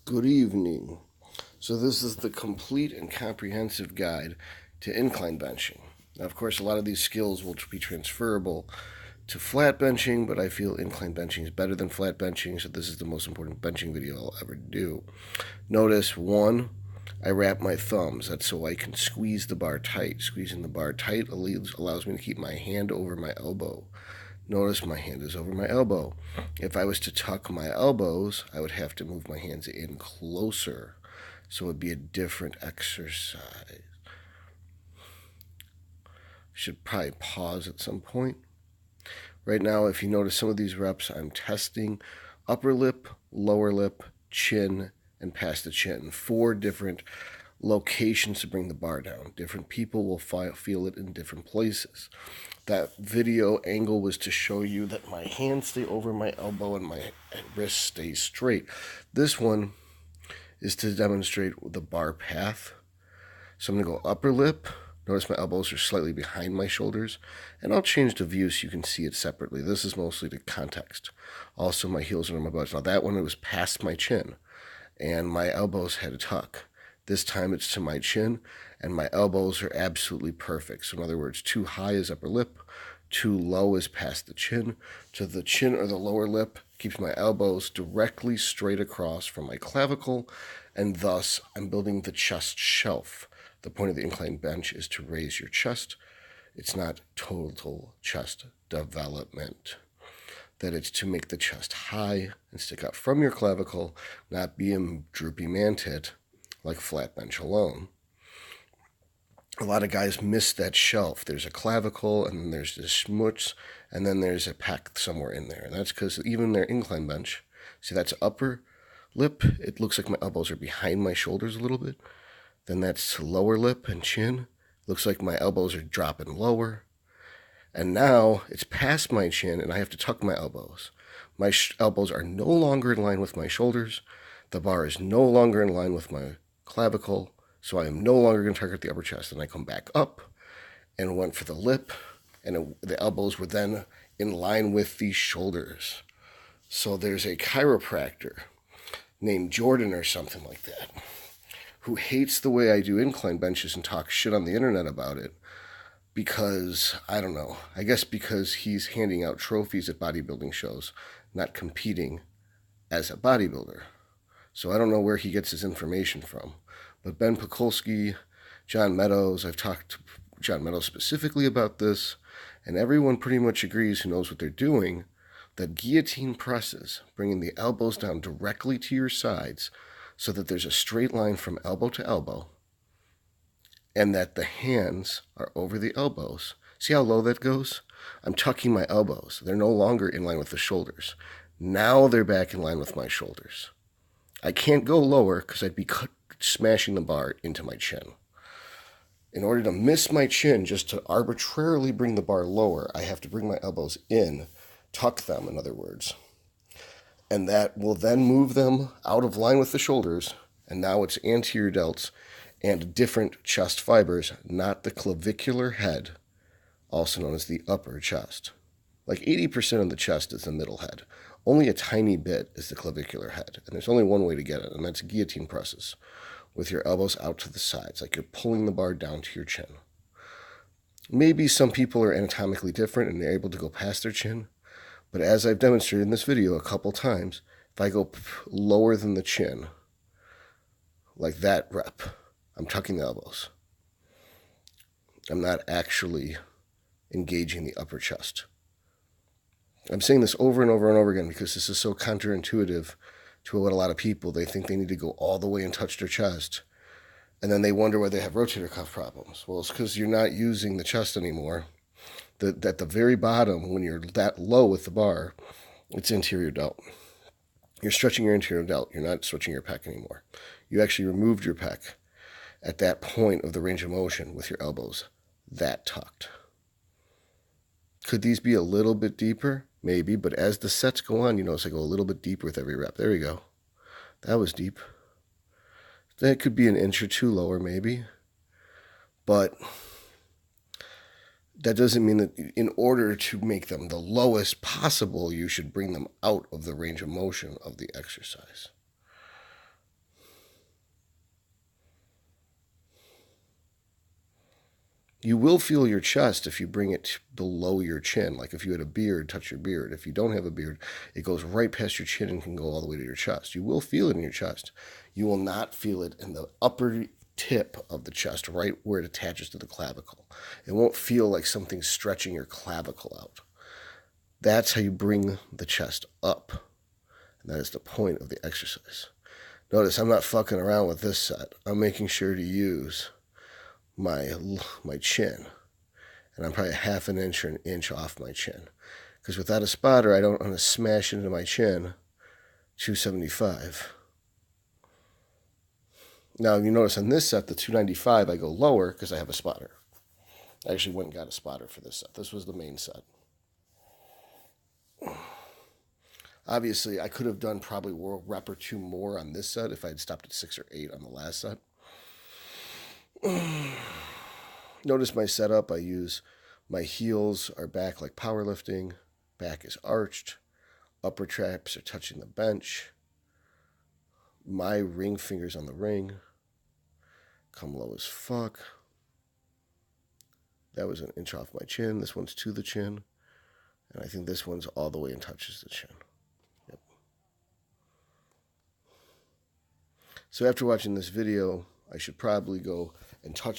Good evening. So this is the complete and comprehensive guide to incline benching. Now, of course, a lot of these skills will be transferable to flat benching, but I feel incline benching is better than flat benching, so this is the most important benching video I'll ever do. Notice, one, I wrap my thumbs. That's so I can squeeze the bar tight. Squeezing the bar tight allows me to keep my hand over my elbow. Notice my hand is over my elbow. If I was to tuck my elbows, I would have to move my hands in closer. So it would be a different exercise. Should probably pause at some point. Right now, if you notice some of these reps, I'm testing upper lip, lower lip, chin, and past the chin. 4 different locations to bring the bar down. Different people will feel it in different places. That video angle was to show you that my hands stay over my elbow and my wrist stays straight. This one is to demonstrate the bar path. So I'm going to go upper lip. Notice my elbows are slightly behind my shoulders. And I'll change the view so you can see it separately. This is mostly the context. Also, my heels are on my butt. Now that one, it was past my chin. And my elbows had a tuck. This time it's to my chin, and my elbows are absolutely perfect. So in other words, too high is upper lip, too low is past the chin. To the chin or the lower lip keeps my elbows directly straight across from my clavicle, and thus I'm building the chest shelf. The point of the incline bench is to raise your chest. It's not total chest development. That it's to make the chest high and stick out from your clavicle, not be a droopy man tit like flat bench alone. A lot of guys miss that shelf. There's a clavicle, and then there's this schmutz, and then there's a pack somewhere in there. And that's because even their incline bench, see, that's upper lip. It looks like my elbows are behind my shoulders a little bit. Then that's lower lip and chin. Looks like my elbows are dropping lower. And now it's past my chin, and I have to tuck my elbows. My elbows are no longer in line with my shoulders. The bar is no longer in line with my clavicle, so I am no longer going to target the upper chest. And I come back up and went for the lip, and the elbows were then in line with the shoulders. So there's a chiropractor named Jordan or something like that who hates the way I do incline benches and talks shit on the internet about it because, I don't know, I guess because he's handing out trophies at bodybuilding shows, not competing as a bodybuilder. So I don't know where he gets his information from. But Ben Pekulski, John Meadows, I've talked to John Meadows specifically about this, and everyone pretty much agrees who knows what they're doing, that guillotine presses, bringing the elbows down directly to your sides so that there's a straight line from elbow to elbow, and that the hands are over the elbows. See how low that goes? I'm tucking my elbows. They're no longer in line with the shoulders. Now they're back in line with my shoulders. I can't go lower because I'd be smashing the bar into my chin. In order to miss my chin, just to arbitrarily bring the bar lower, I have to bring my elbows in, tuck them, in other words. And that will then move them out of line with the shoulders, and now it's anterior delts and different chest fibers, not the clavicular head, also known as the upper chest. Like 80% of the chest is the middle head. Only a tiny bit is the clavicular head, and there's only one way to get it, and that's guillotine presses, with your elbows out to the sides, like you're pulling the bar down to your chin. Maybe some people are anatomically different and they're able to go past their chin, but as I've demonstrated in this video a couple times, if I go lower than the chin, like that rep, I'm tucking the elbows. I'm not actually engaging the upper chest. I'm saying this over and over and over again because this is so counterintuitive to what a lot of people, they think they need to go all the way and touch their chest, and then they wonder why they have rotator cuff problems. Well, it's because you're not using the chest anymore. At the very bottom, when you're that low with the bar, it's anterior delt. You're stretching your anterior delt. You're not stretching your pec anymore. You actually removed your pec at that point of the range of motion with your elbows that tucked. Could these be a little bit deeper? Maybe, but as the sets go on, you notice I go a little bit deeper with every rep. There we go. That was deep. That could be an inch or two lower, maybe. But that doesn't mean that in order to make them the lowest possible, you should bring them out of the range of motion of the exercise. You will feel your chest if you bring it below your chin. Like if you had a beard, touch your beard. If you don't have a beard, it goes right past your chin and can go all the way to your chest. You will feel it in your chest. You will not feel it in the upper tip of the chest, right where it attaches to the clavicle. It won't feel like something's stretching your clavicle out. That's how you bring the chest up. And that is the point of the exercise. Notice I'm not fucking around with this set. I'm making sure to use my chin. And I'm probably half an inch or an inch off my chin. Because without a spotter, I don't want to smash into my chin 275. Now, you notice on this set, the 295, I go lower because I have a spotter. I actually went and got a spotter for this set. This was the main set. Obviously, I could have done probably a rep or two more on this set if I had stopped at 6 or 8 on the last set. Notice my setup. I use my heels are back like powerlifting. Back is arched. Upper traps are touching the bench. My ring fingers on the ring. Come low as fuck. That was an inch off my chin. This one's to the chin. And I think this one's all the way and touches the chin. Yep. So after watching this video, I should probably go and touch